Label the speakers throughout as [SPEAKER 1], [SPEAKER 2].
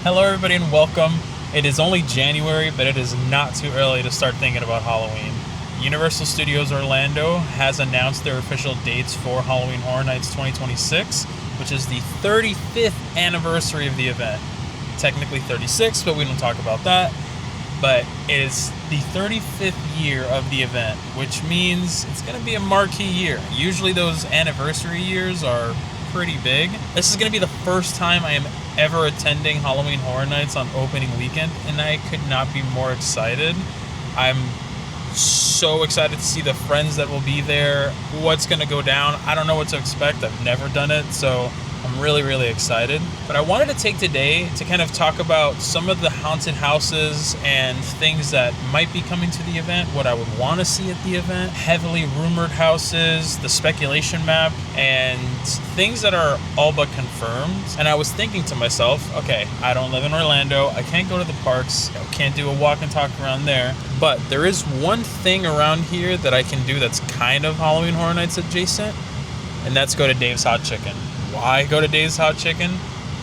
[SPEAKER 1] Hello everybody and welcome. It is only January, but it is not too early to start thinking about Halloween. Universal Studios Orlando has announced their official dates for Halloween Horror Nights 2026, which is the 35th anniversary of the event. Technically 36, but we don't talk about that. But it is the 35th year of the event, which means it's going to be a marquee year. Usually those anniversary years are pretty big. This is going to be the first time I am ever attending Halloween Horror Nights on opening weekend, and I could not be more excited. I'm so excited to see the friends that will be there, what's going to go down. I don't know what to expect. I've never done it, so I'm really excited. But I wanted to take today to kind of talk about some of the haunted houses and things that might be coming to the event, what I would want to see at the event, heavily rumored houses, the speculation map, and things that are all but confirmed. And I was thinking to myself, okay, I don't live in Orlando. I can't go to the parks. I can't do a walk and talk around there. But there is one thing around here that I can do that's kind of Halloween Horror Nights adjacent, and that's go to Dave's Hot Chicken. Why go to Dave's Hot Chicken?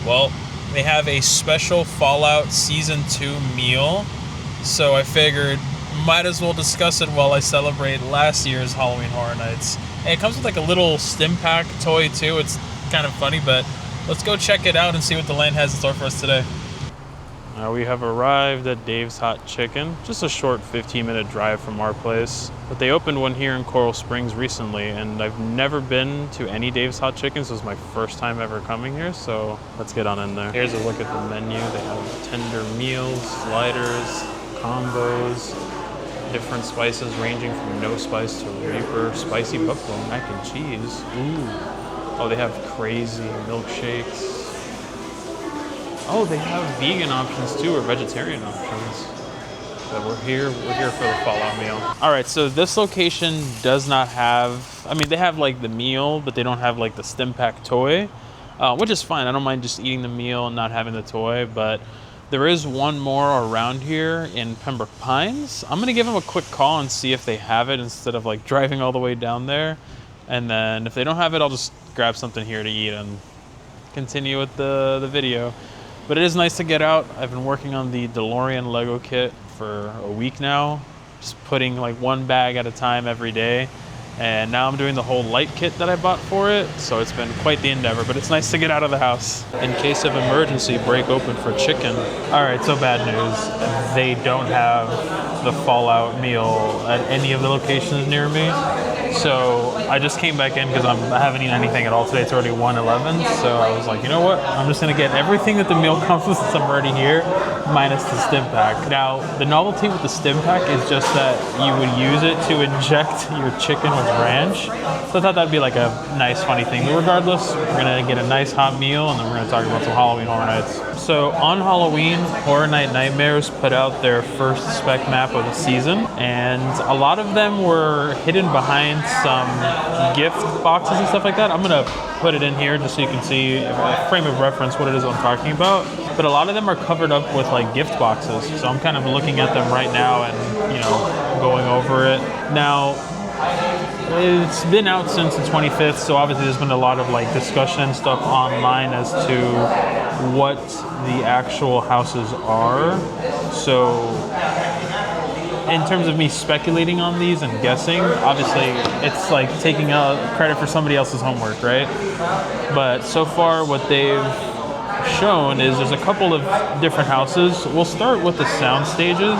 [SPEAKER 1] Well, they have a special Fallout Season 2 meal, so I figured might as well discuss it while I celebrate last year's Halloween Horror Nights. And it comes with like a little stim pack toy too. It's kind of funny, but let's go check it out and see what the land has in store for us today. We have arrived at Dave's Hot Chicken, just a short 15-minute drive from our place. But they opened one here in Coral Springs recently, and I've never been to any Dave's Hot Chickens. This was my first time ever coming here, so let's get on in there. Here's a look at the menu. They have tender meals, sliders, combos, different spices ranging from no spice to Reaper, spicy buffalo mac and cheese. Ooh. Oh, they have crazy milkshakes. Oh, they have vegan options too, or vegetarian options. But we're here for the Fallout meal. All right, so this location does not have, they have like the meal, but they don't have like the stim pack toy, which is fine. I don't mind just eating the meal and not having the toy, but there is one more around here in Pembroke Pines. I'm gonna give them a quick call and see if they have it instead of like driving all the way down there. And then if they don't have it, I'll just grab something here to eat and continue with the video. But it is nice to get out. I've been working on the DeLorean Lego kit for a week now, just putting like one bag at a time every day. And now I'm doing the whole light kit that I bought for it, so it's been quite the endeavor, but it's nice to get out of the house. In case of emergency, break open for chicken. All right, so bad news. They don't have the Fallout meal at any of the locations near me. So I just came back in because I haven't eaten anything at all today. It's already 1:11, so I was like, you know what? I'm just gonna get everything that the meal comes with since I'm already here, minus the stim pack. Now, the novelty with the stim pack is just that you would use it to inject your chicken with ranch. So I thought that'd be like a nice, funny thing. But regardless, we're gonna get a nice hot meal, and then we're gonna talk about some Halloween Horror Nights. So on Halloween, Horror Night Nightmares put out their first spec map of the season, and a lot of them were hidden behind some gift boxes and stuff like that. I'm gonna put it in here just so you can see a frame of reference what it is I'm talking about. But a lot of them are covered up with like gift boxes, so I'm kind of looking at them right now and going over it. Now, it's been out since the 25th, so obviously there's been a lot of like discussion and stuff online as to what the actual houses are. So in terms of me speculating on these and guessing, obviously it's like taking credit for somebody else's homework, right? But so far what they've shown is there's a couple of different houses. We'll start with the sound stages.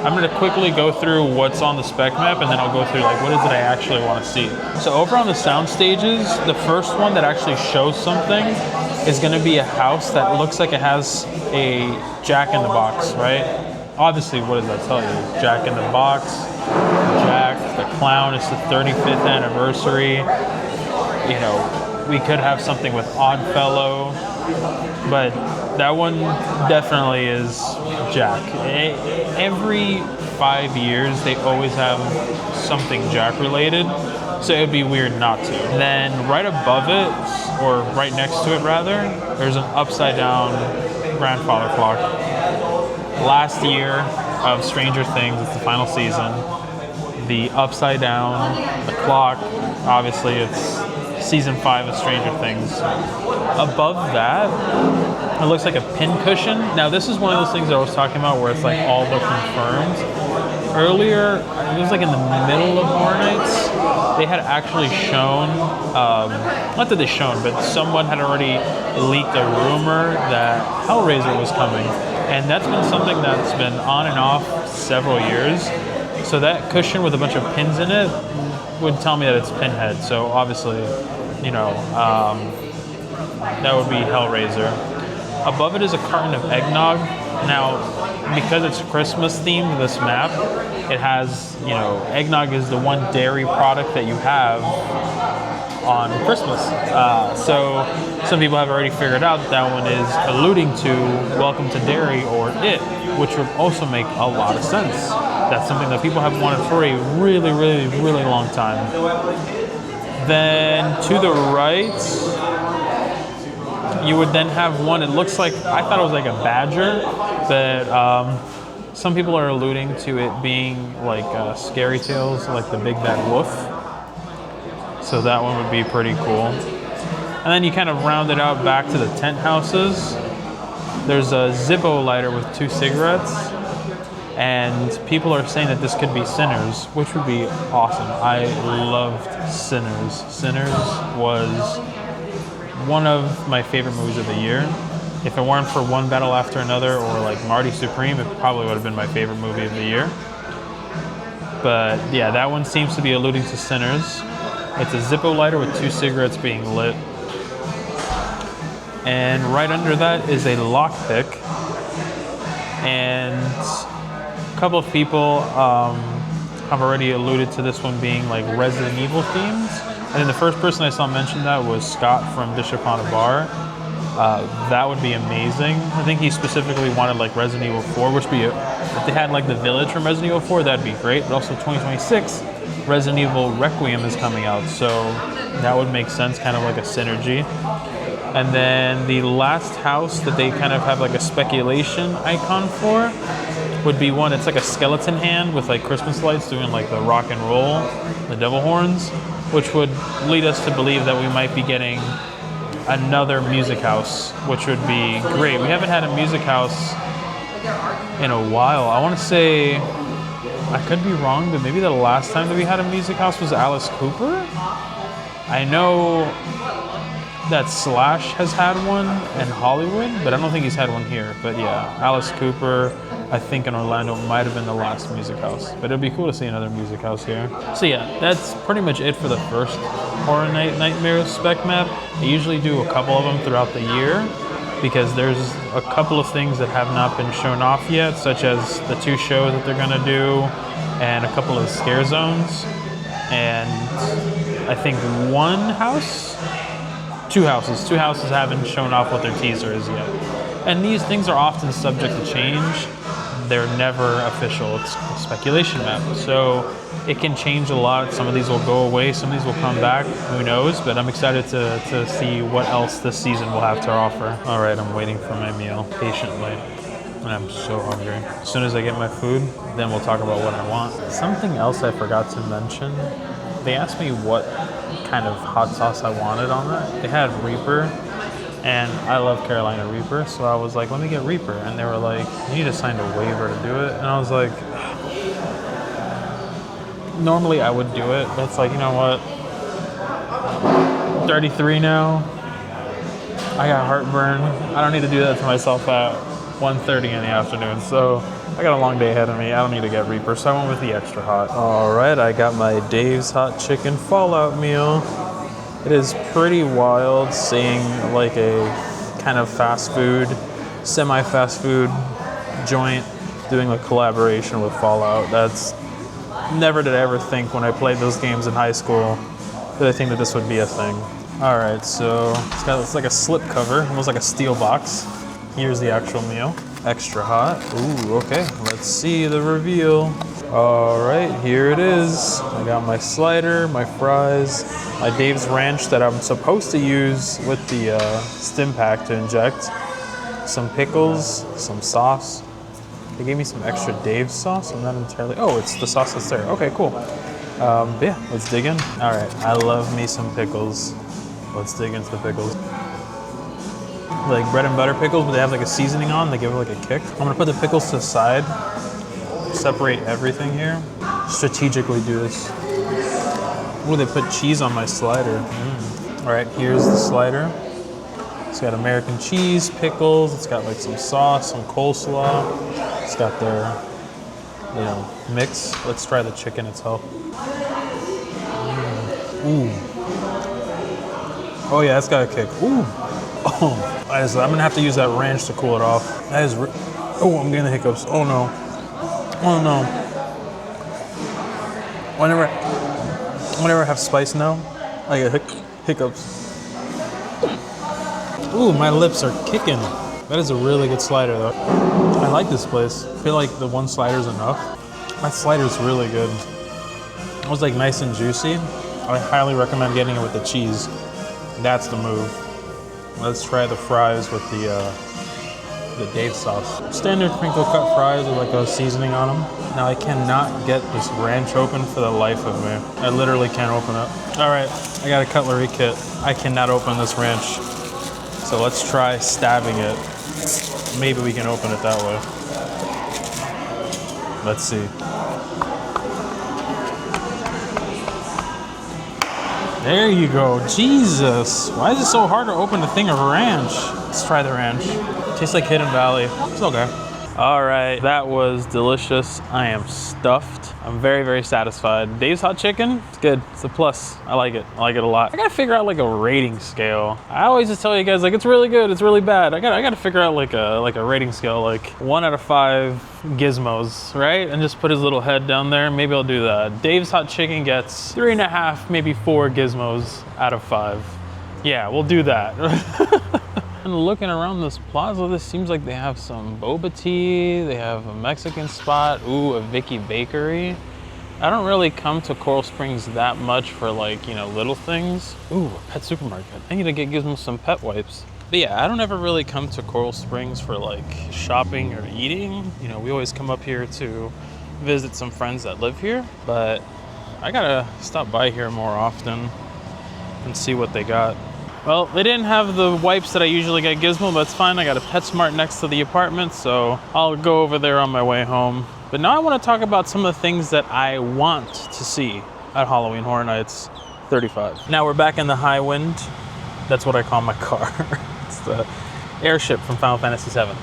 [SPEAKER 1] I'm going to quickly go through what's on the spec map, and then I'll go through like what is it I actually want to see. So over on the sound stages, the first one that actually shows something is going to be a house that looks like it has a Jack in the Box, right? Obviously, what does that tell you? Jack in the Box, Jack the Clown. It's the 35th anniversary. We could have something with Oddfellow, but that one definitely is Jack. Every 5 years, they always have something Jack related, so it would be weird not to. Then right above it, or right next to it rather, there's an upside down grandfather clock. Last year of Stranger Things, it's the final season. The upside down, the clock, obviously it's season 5 of Stranger Things. Above that, it looks like a pin cushion. Now this is one of those things that I was talking about where it's like all but confirmed. Earlier, it was like in the middle of Horror Nights, they had actually shown, not that they shown, but someone had already leaked a rumor that Hellraiser was coming. And that's been something that's been on and off several years. So that cushion with a bunch of pins in it would tell me that it's Pinhead. So obviously, you know, that would be Hellraiser. Above it is a carton of eggnog. Now, because it's Christmas themed, this map, it has, you know, eggnog is the one dairy product that you have on Christmas. So some people have already figured out that one is alluding to Welcome to Dairy or It, which would also make a lot of sense. That's something that people have wanted for a really, really, really long time. Then to the right, you would then have one, it looks like, I thought it was like a badger, but some people are alluding to it being like Scary Tales, like the Big Bad Wolf. So that one would be pretty cool. And then you kind of round it out back to the tent houses. There's a Zippo lighter with 2 cigarettes. And people are saying that this could be Sinners, which would be awesome. I loved Sinners. Sinners was one of my favorite movies of the year. If it weren't for One Battle After Another or like Marty Supreme, it probably would have been my favorite movie of the year. But yeah, that one seems to be alluding to Sinners. It's a Zippo lighter with 2 cigarettes being lit. And right under that is a lockpick. And a couple of people have already alluded to this one being like Resident Evil themed. And then the first person I saw mention that was Scott from Bishop on a Bar. That would be amazing. I think he specifically wanted like Resident Evil 4, which would be, if they had like the village from Resident Evil 4, that'd be great. But also 2026, Resident Evil Requiem is coming out. So that would make sense, kind of like a synergy. And then the last house that they kind of have like a speculation icon for would be one, it's like a skeleton hand with like Christmas lights doing like the rock and roll, the devil horns, which would lead us to believe that we might be getting another music house, which would be great. We haven't had a music house in a while. I want to say, I could be wrong, but maybe the last time that we had a music house was Alice Cooper. I know that Slash has had one in Hollywood, but I don't think he's had one here. But yeah, Alice Cooper, I think in Orlando might have been the last music house. But it'd be cool to see another music house here. So yeah, that's pretty much it for the first Horror Night Nightmares spec map. I usually do a couple of them throughout the year because there's a couple of things that have not been shown off yet, such as the 2 shows that they're gonna do and a couple of scare zones. And I think two houses haven't shown off what their teaser is yet. And these things are often subject to change. They're never official. It's a speculation map. So it can change a lot. Some of these will go away. Some of these will come back. Who knows? But I'm excited to see what else this season will have to offer. All right, I'm waiting for my meal patiently. And I'm so hungry. As soon as I get my food, then we'll talk about what I want. Something else I forgot to mention. They asked me what kind of hot sauce I wanted on that. They had Reaper, and I love Carolina Reaper, so I was like, let me get Reaper. And they were like, you need to sign a waiver to do it. And I was like, normally I would do it, but it's like, you know what? I'm 33 now. I got heartburn. I don't need to do that to myself at 1:30 in the afternoon. So I got a long day ahead of me. I don't need to get Reaper, so I went with the extra hot. All right, I got my Dave's Hot Chicken Fallout meal. It is pretty wild seeing like a kind of fast food, semi-fast food joint doing a collaboration with Fallout. That's never did I ever think when I played those games in high school that I think that this would be a thing. All right, so it's like a slip cover, almost like a steel box. Here's the actual meal. Extra hot. Ooh, okay. Let's see the reveal. All right, here it is. I got my slider, my fries, my Dave's Ranch that I'm supposed to use with the stim pack to inject, some pickles, some sauce. They gave me some extra Dave's sauce. I'm not entirely... Oh, it's the sauce that's there. Okay, cool. But yeah, let's dig in. All right, I love me some pickles. Let's dig into the pickles. like bread and butter pickles, but they have like a seasoning on. They give it like a kick. I'm gonna put the pickles to the side, separate everything here. Strategically do this. Oh, they put cheese on my slider. All right, here's the slider. It's got American cheese, pickles. It's got like some sauce, some coleslaw. It's got their, you know, mix. Let's try the chicken itself. Ooh. Oh yeah, that's got a kick. Ooh. Oh, I'm gonna have to use that ranch to cool it off. That is, oh, I'm getting the hiccups. Oh no. Oh no. Whenever I have spice now, I get hiccups. Ooh, my lips are kicking. That is a really good slider though. I like this place. I feel like the one slider is enough. That slider is really good. It was like nice and juicy. I highly recommend getting it with the cheese. That's the move. Let's try the fries with the Dave sauce. Standard crinkle cut fries with like a seasoning on them. Now I cannot get this ranch open for the life of me. I literally can't open it. All right, I got a cutlery kit. I cannot open this ranch. So let's try stabbing it. Maybe we can open it that way. Let's see. There you go. Jesus. Why is it so hard to open a thing of ranch? Let's try the ranch. Tastes like Hidden Valley. It's okay. All right, that was delicious. I am stuffed. I'm very, very satisfied. Dave's Hot Chicken, it's good. It's a plus. I like it. I like it a lot. I gotta figure out like a rating scale. I always just tell you guys like it's really good, it's really bad. I gotta figure out like a rating scale, like 1 out of 5 gizmos, right? And just put his little head down there. Maybe I'll do that. Dave's Hot Chicken gets 3.5, maybe 4 gizmos out of 5. Yeah, we'll do that. And looking around this plaza, this seems like they have some boba tea, they have a Mexican spot, ooh, a Vicky Bakery. I don't really come to Coral Springs that much for like, you know, little things. Ooh, a pet supermarket. I need to get Gizmo some pet wipes. But yeah, I don't ever really come to Coral Springs for like shopping or eating. You know, we always come up here to visit some friends that live here, but I gotta stop by here more often and see what they got. Well, they didn't have the wipes that I usually get Gizmo, but it's fine. I got a PetSmart next to the apartment, so I'll go over there on my way home. But now I want to talk about some of the things that I want to see at Halloween Horror Nights 35. Now we're back in the high wind. That's what I call my car. It's the airship from Final Fantasy VII.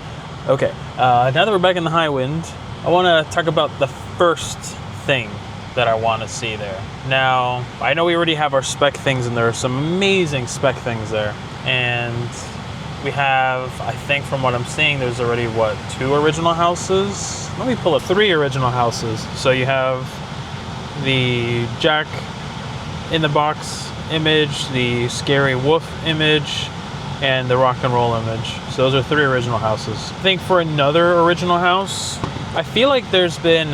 [SPEAKER 1] Okay, now that we're back in the high wind, I want to talk about the first thing that I want to see there. Now, I know we already have our Spec things and there are some amazing Spec things there. And we have, I think from what I'm seeing, there's already, what, 2 original houses? Let me pull up 3 original houses. So you have the Jack in the Box image, the Scary Wolf image, and the Rock and Roll image. So those are 3 original houses. I think for another original house, I feel like there's been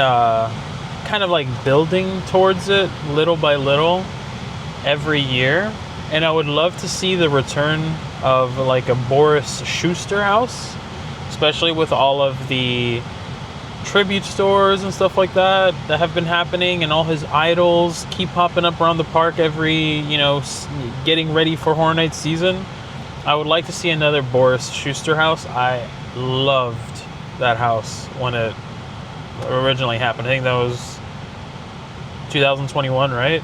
[SPEAKER 1] kind of like building towards it little by little every year, and I would love to see the return of like a Boris Schuster house, especially with all of the tribute stores and stuff like that have been happening, and all his idols keep popping up around the park every, you know, getting ready for Horror Nights season. I would like to see another Boris Schuster house. I loved that house when it originally happened. I think that was 2021, right?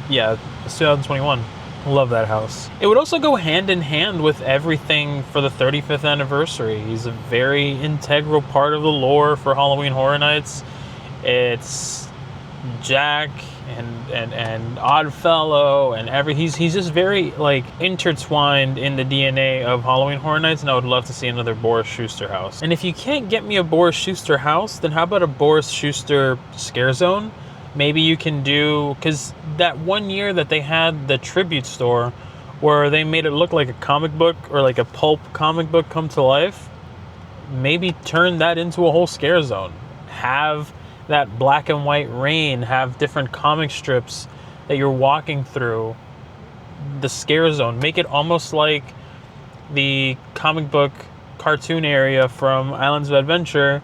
[SPEAKER 1] Yeah, it's 2021. Love that house. It would also go hand in hand with everything for the 35th anniversary. He's a very integral part of the lore for Halloween Horror Nights. It's Jack and Oddfellow and he's just very like intertwined in the DNA of Halloween Horror Nights, and I would love to see another Boris Schuster house. And if you can't get me a Boris Schuster house, then how about a Boris Schuster scare zone? Maybe you can do, because that one year that they had the tribute store where they made it look like a comic book or like a pulp comic book come to life, maybe turn that into a whole scare zone. Have that black and white rain, have different comic strips that you're walking through the scare zone. Make it almost like the comic book cartoon area from Islands of Adventure,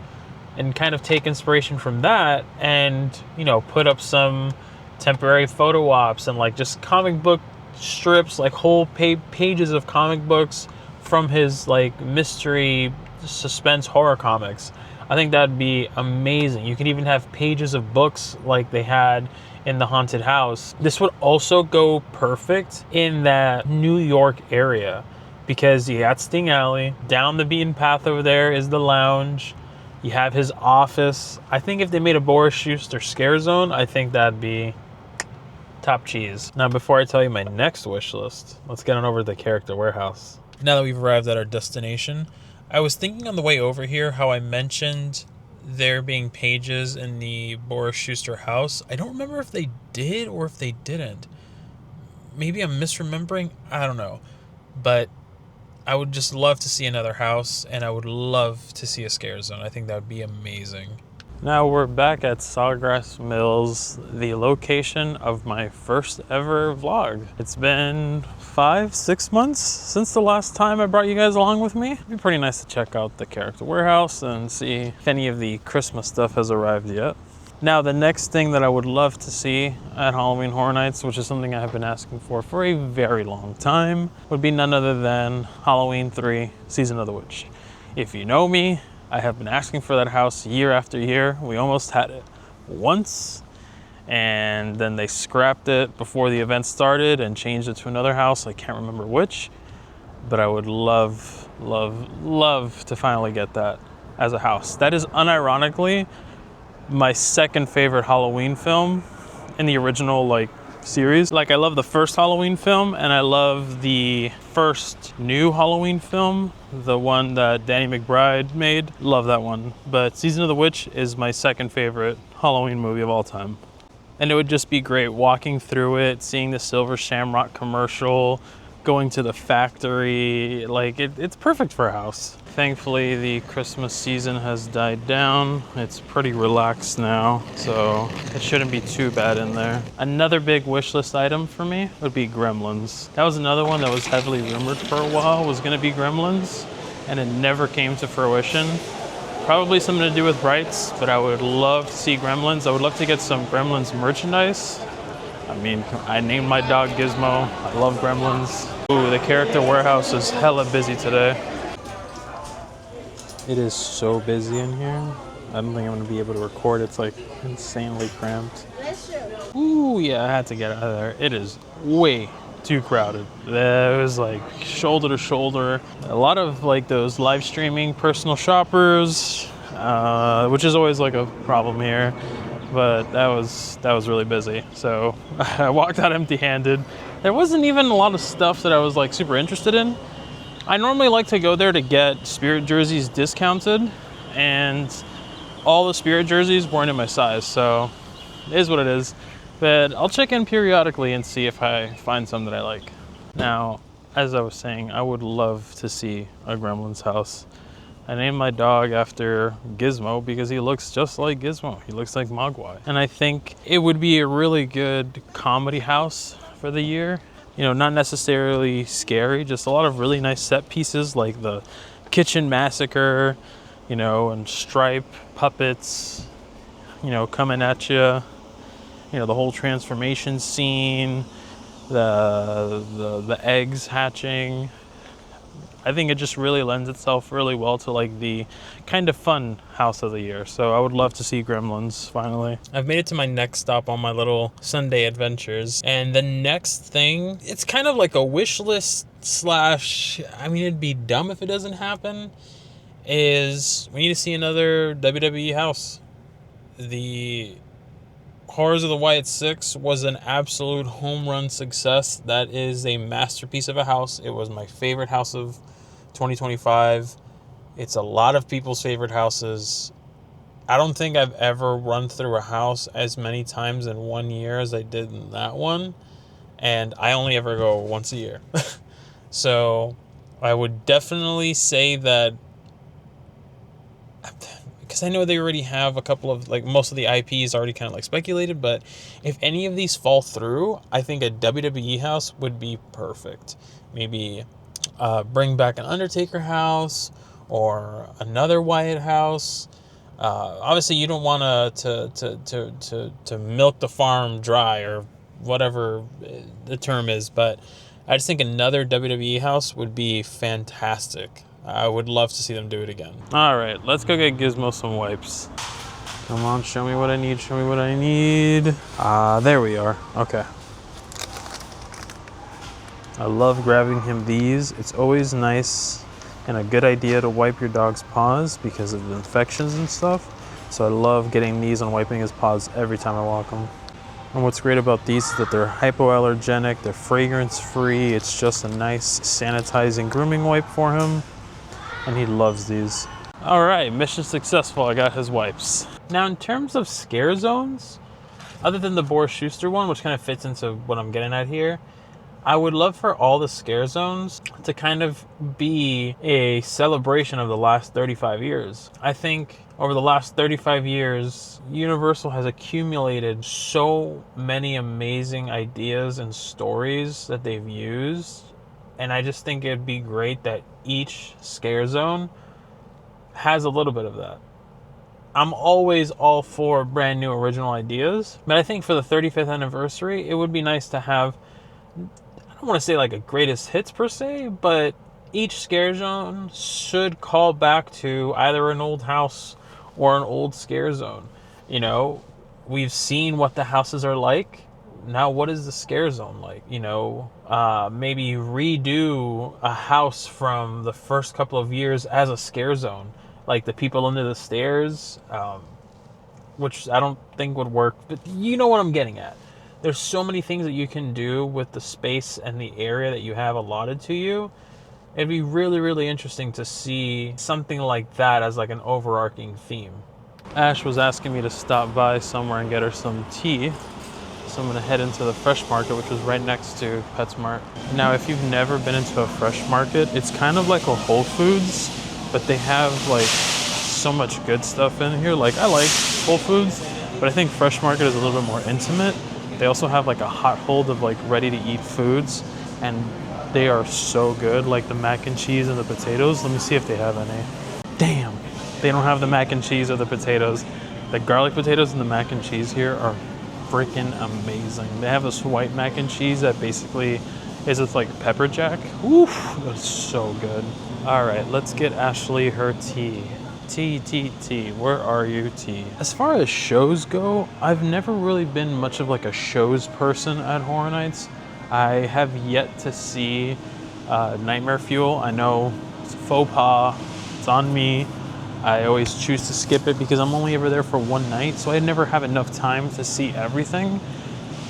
[SPEAKER 1] and kind of take inspiration from that and, you know, put up some temporary photo ops and like just comic book strips, like whole pages of comic books from his like mystery suspense horror comics. I think that'd be amazing. You could even have pages of books like they had in the haunted house. This would also go perfect in that New York area because you got Sting Alley. Down the beaten path over there is the lounge. You have his office. I think if they made a Boris Schuster scare zone, I think that'd be top cheese. Now, before I tell you my next wish list, let's get on over to the character warehouse. Now that we've arrived at our destination, I was thinking on the way over here how I mentioned there being pages in the Boris Schuster house. I don't remember if they did or if they didn't. Maybe I'm misremembering. I don't know. But I would just love to see another house, and I would love to see a scare zone. I think that would be amazing. Now we're back at Sawgrass Mills, the location of my first ever vlog. It's been 5-6 months since the last time I brought you guys along with me. It'd be pretty nice to check out the character warehouse and see if any of the Christmas stuff has arrived yet. Now the next thing that I would love to see at Halloween Horror Nights, which is something I have been asking for a very long time, would be none other than Halloween 3 Season of the Witch. If you know me, I have been asking for that house year after year. We almost had it once, and then they scrapped it before the event started and changed it to another house. I can't remember which, but I would love, love, love to finally get that as a house. That is unironically my second favorite Halloween film in the original series. I love the first Halloween film, and I love the first new Halloween film, the one that Danny McBride made. Love that one. But Season of the Witch is my second favorite Halloween movie of all time. And it would just be great walking through it, seeing the Silver Shamrock commercial, going to the factory. It's perfect for a house. Thankfully, the Christmas season has died down. It's pretty relaxed now, so it shouldn't be too bad in there. Another big wish list item for me would be Gremlins. That was another one that was heavily rumored for a while was gonna be Gremlins, and it never came to fruition. Probably something to do with rights, but I would love to see Gremlins. I would love to get some Gremlins merchandise. I mean, I named my dog Gizmo. I love Gremlins. Ooh, the character warehouse is hella busy today. It is so busy in here. I don't think I'm gonna be able to record. It's insanely cramped. Ooh, yeah, I had to get out of there. It is way too crowded. It was shoulder to shoulder. A lot of those live streaming personal shoppers, which is always a problem here. But that was really busy. So I walked out empty-handed. There wasn't even a lot of stuff that I was super interested in. I normally like to go there to get Spirit jerseys discounted, and all the Spirit jerseys weren't in my size, so it is what it is. But I'll check in periodically and see if I find some that I like. Now, as I was saying, I would love to see a Gremlins house. I named my dog after Gizmo because he looks just like Gizmo. He looks like Mogwai. And I think it would be a really good comedy house for the year. You know, not necessarily scary, just a lot of really nice set pieces like the kitchen massacre, and Stripe puppets, coming at you. The whole transformation scene, the eggs hatching. I think it just really lends itself really well to the kind of fun house of the year. So I would love to see Gremlins finally. I've made it to my next stop on my little Sunday adventures. And the next thing, it's kind of like a wish list it'd be dumb if it doesn't happen, is we need to see another WWE house. The Horrors of the Wyatt Six was an absolute home run success. That is a masterpiece of a house. It was my favorite house of 2025. It's a lot of people's favorite houses. I don't think I've ever run through a house as many times in 1 year as I did in that one. And I only ever go once a year. So I would definitely say that, because I know they already have a couple of, most of the IPs already kind of speculated, but if any of these fall through, I think a WWE house would be perfect. Maybe bring back an Undertaker house or another Wyatt house. Obviously, you don't want to milk the farm dry or whatever the term is, but I just think another WWE house would be fantastic. I would love to see them do it again. All right, let's go get Gizmo some wipes. Come on, show me what I need, show me what I need. There we are, okay. I love grabbing him these. It's always nice and a good idea to wipe your dog's paws because of infections and stuff. So I love getting these and wiping his paws every time I walk him. And what's great about these is that they're hypoallergenic, they're fragrance-free. It's just a nice sanitizing grooming wipe for him. And he loves these. All right, mission successful. I got his wipes. Now, in terms of scare zones, other than the Boris Schuster one, which kind of fits into what I'm getting at here, I would love for all the scare zones to kind of be a celebration of the last 35 years. I think over the last 35 years, Universal has accumulated so many amazing ideas and stories that they've used. And I just think it'd be great that each scare zone has a little bit of that. I'm always all for brand new original ideas, but I think for the 35th anniversary, it would be nice to have, I don't want to say like a greatest hits per se, but each scare zone should call back to either an old house or an old scare zone. You know, we've seen what the houses are like. Now, what is the scare zone like? You know, maybe redo a house from the first couple of years as a scare zone, like the people under the stairs, which I don't think would work, but you know what I'm getting at. There's so many things that you can do with the space and the area that you have allotted to you. It'd be really, really interesting to see something like that as like an overarching theme. Ash was asking me to stop by somewhere and get her some tea. So I'm gonna head into the Fresh Market, which was right next to PetSmart. Now, if you've never been into a Fresh Market, it's kind of like a Whole Foods, but they have like so much good stuff in here. Like, I like Whole Foods, but I think Fresh Market is a little bit more intimate. They also have like a hot hold of like ready to eat foods, and they are so good, like the mac and cheese and the potatoes. Let me see if they have any. Damn, they don't have the mac and cheese or the potatoes. The garlic potatoes and the mac and cheese here are freaking amazing. They have this white mac and cheese that basically is with like pepper jack. Oof, that's so good. All right, let's get Ashley her tea. Tea, where are you, tea? As far as shows go, I've never really been much of like a shows person at Horror Nights. I have yet to see Nightmare Fuel. I know it's a faux pas, it's on me. I always choose to skip it because I'm only ever there for one night, so I never have enough time to see everything,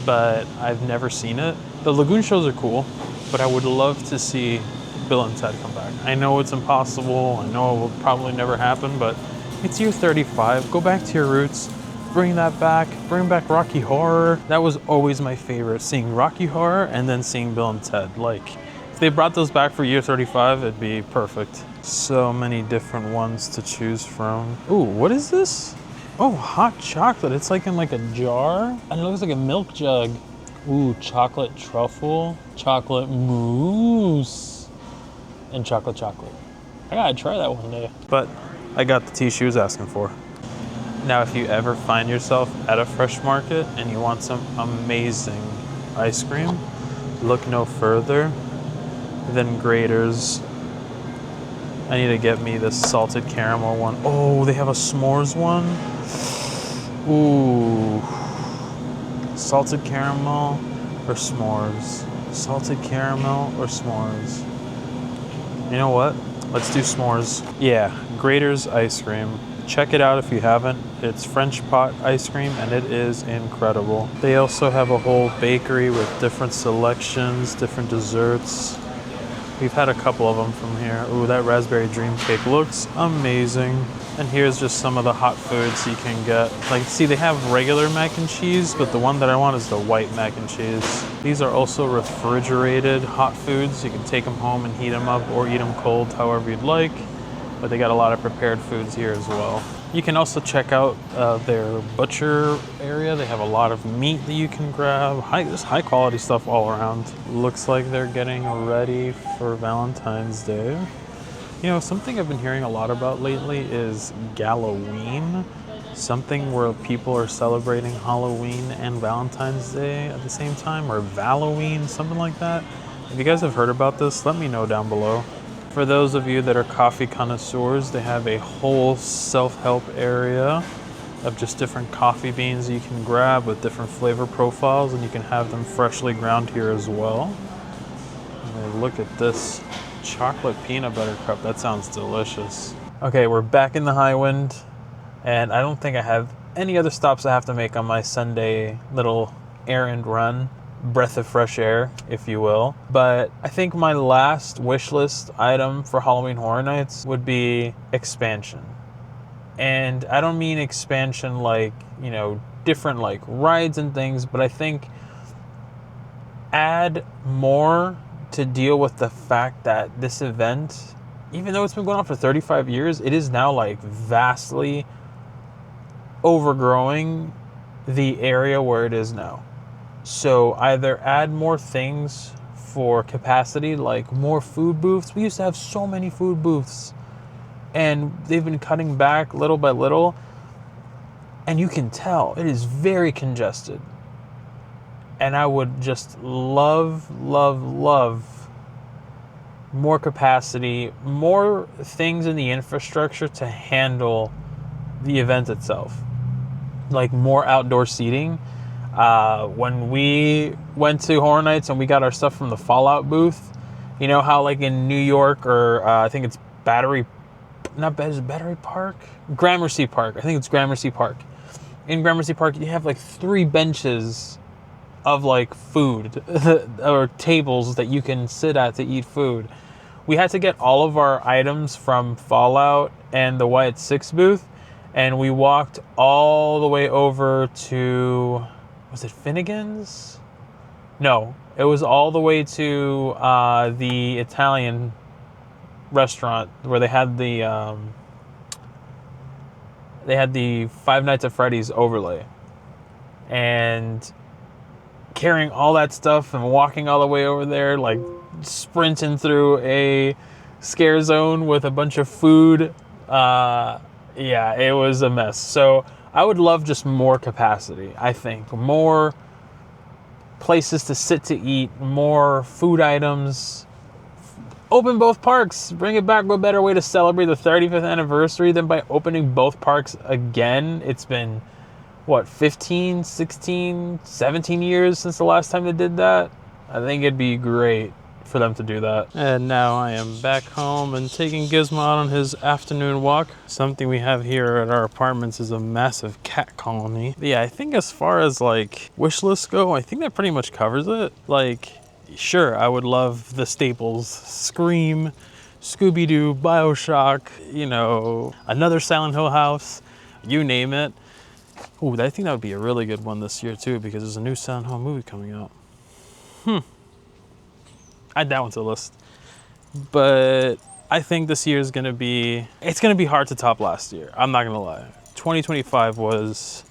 [SPEAKER 1] but I've never seen it. The Lagoon shows are cool, but I would love to see Bill and Ted come back. I know it's impossible, I know it will probably never happen, but it's year 35, go back to your roots, bring that back, bring back Rocky Horror. That was always my favorite, seeing Rocky Horror and then seeing Bill and Ted. Like, if they brought those back for year 35, it'd be perfect. So many different ones to choose from. Ooh, what is this? Oh, hot chocolate. It's like in like a jar, and it looks like a milk jug. Ooh, chocolate truffle, chocolate mousse, and chocolate. I gotta try that one day. But I got the tea she was asking for. Now, if you ever find yourself at a Fresh Market and you want some amazing ice cream, look no further than Grater's. I need to get me the salted caramel one. Oh, they have a s'mores one. Ooh. Salted caramel or s'mores? Salted caramel or s'mores? You know what? Let's do s'mores. Yeah, Grater's ice cream. Check it out if you haven't. It's French pot ice cream and it is incredible. They also have a whole bakery with different selections, different desserts. We've had a couple of them from here. Ooh, that raspberry dream cake looks amazing. And here's just some of the hot foods you can get. Like, see, they have regular mac and cheese, but the one that I want is the white mac and cheese. These are also refrigerated hot foods. You can take them home and heat them up or eat them cold, however you'd like. But they got a lot of prepared foods here as well. You can also check out their butcher area. They have a lot of meat that you can grab. There's high quality stuff all around. Looks like they're getting ready for Valentine's Day. You know, something I've been hearing a lot about lately is Galloween. Something where people are celebrating Halloween and Valentine's Day at the same time, or Valloween, something like that. If you guys have heard about this, let me know down below. For those of you that are coffee connoisseurs, they have a whole self-help area of just different coffee beans you can grab with different flavor profiles, and you can have them freshly ground here as well. And look at this chocolate peanut butter cup. That sounds delicious. Okay, we're back in the high wind, and I don't think I have any other stops I have to make on my Sunday little errand run. Breath of fresh air, if you will. But I think my last wish list item for Halloween Horror Nights would be expansion. And I don't mean expansion like, you know, different like rides and things, but I think add more to deal with the fact that this event, even though it's been going on for 35 years, it is now like vastly overgrowing the area where it is now. So either add more things for capacity, like more food booths. We used to have so many food booths, and they've been cutting back little by little, and you can tell it is very congested. And I would just love more capacity, more things in the infrastructure to handle the event itself, like more outdoor seating. When we went to Horror Nights and we got our stuff from the Fallout booth, you know how like in New York, or I think it's Battery Park? Gramercy Park. I think it's Gramercy Park. In Gramercy Park, you have like 3 benches of like food or tables that you can sit at to eat food. We had to get all of our items from Fallout and the Wyatt 6 booth, and we walked all the way over to... was it Finnegan's? No, it was all the way to the Italian restaurant where they had the Five Nights at Freddy's overlay. And carrying all that stuff and walking all the way over there, like sprinting through a scare zone with a bunch of food. Yeah, it was a mess. So I would love just more capacity, I think. More places to sit to eat, more food items. Open both parks. Bring it back. What better way to celebrate the 35th anniversary than by opening both parks again? It's been, what, 15, 16, 17 years since the last time they did that? I think it'd be great for them to do that. And now I am back home and taking Gizmo out on his afternoon walk. Something we have here at our apartments is a massive cat colony. But yeah, I think as far as like wish lists go, I think that pretty much covers it. Like, sure, I would love the staples: Scream, Scooby-Doo, BioShock, you know, another Silent Hill house, you name it. Ooh, I think that would be a really good one this year too, because there's a new Silent Hill movie coming out. Add that one to the list. But I think this year is going to be... it's going to be hard to top last year. I'm not going to lie. 2025 was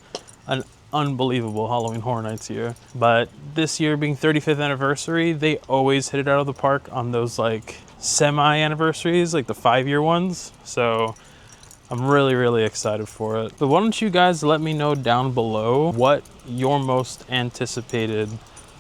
[SPEAKER 1] an unbelievable Halloween Horror Nights year. But this year being 35th anniversary, they always hit it out of the park on those like semi-anniversaries, like the 5-year ones. So I'm really excited for it. But why don't you guys let me know down below what your most anticipated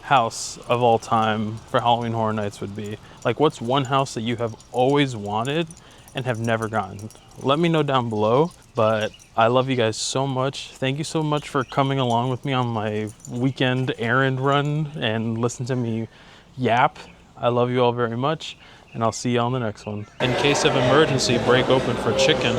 [SPEAKER 1] house of all time for Halloween Horror Nights would be. Like, what's one house that you have always wanted and have never gotten? Let me know down below. But I love you guys so much. Thank you so much for coming along with me on my weekend errand run and listen to me yap. I love you all very much, and I'll see you on the next one. In case of emergency, break open for chicken.